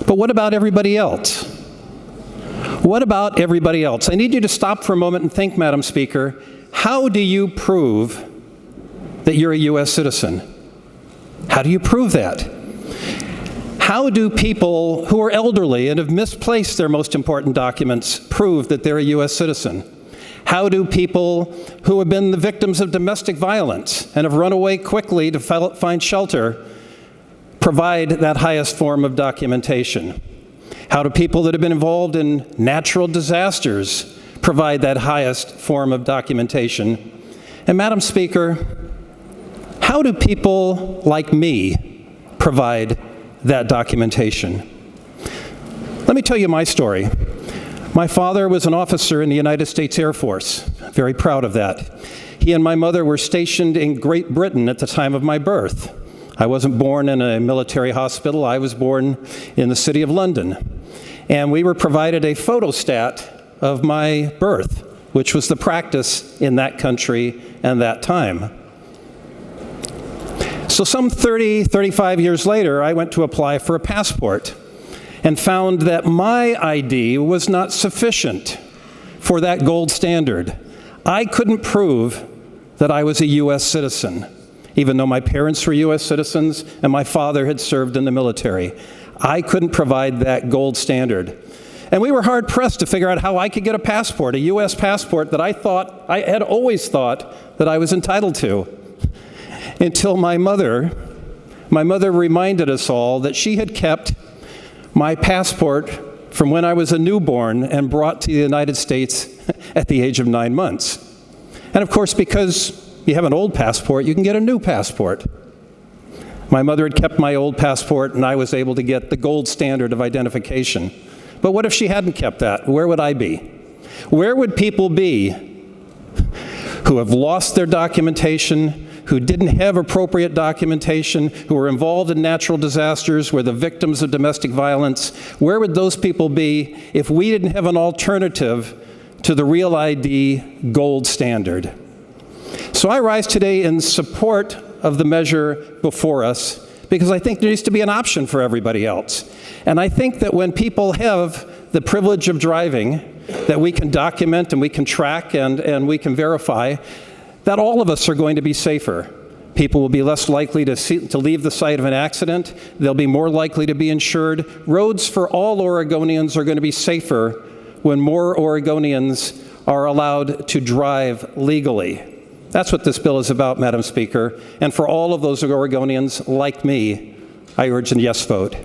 But what about everybody else? What about everybody else? I need you to stop for a moment and think, Madam Speaker, how do you prove that you're a U.S. citizen? How do you prove that? How do people who are elderly and have misplaced their most important documents prove that they're a U.S. citizen? How do people who have been the victims of domestic violence and have run away quickly to find shelter provide that highest form of documentation? How do people that have been involved in natural disasters provide that highest form of documentation? And Madam Speaker, how do people like me provide that documentation? Let me tell you my story. My father was an officer in the United States Air Force. Very proud of that. He and my mother were stationed in Great Britain at the time of my birth. I wasn't born in a military hospital. I was born in the city of London. And we were provided a photostat of my birth, which was the practice in that country and that time. So some 30, 35 years later, I went to apply for a passport and found that my ID was not sufficient for that gold standard. I couldn't prove that I was a U.S. citizen, even though my parents were U.S. citizens and my father had served in the military. I couldn't provide that gold standard. And we were hard-pressed to figure out how I could get a passport, a U.S. passport that I had always thought that I was entitled to. Until my mother reminded us all that she had kept my passport from when I was a newborn and brought to the United States at the age of 9 months. And of course, because you have an old passport, you can get a new passport. My mother had kept my old passport, and I was able to get the gold standard of identification. But what if she hadn't kept that? Where would I be? Where would people be who have lost their documentation, who didn't have appropriate documentation, who were involved in natural disasters, were the victims of domestic violence? Where would those people be if we didn't have an alternative to the Real ID gold standard? So I rise today in support of the measure before us because I think there needs to be an option for everybody else. And I think that when people have the privilege of driving, that we can document and we can track and we can verify, that all of us are going to be safer. People will be less likely to leave the site of an accident. They'll be more likely to be insured. Roads for all Oregonians are going to be safer when more Oregonians are allowed to drive legally. That's what this bill is about, Madam Speaker. And for all of those Oregonians like me, I urge a yes vote.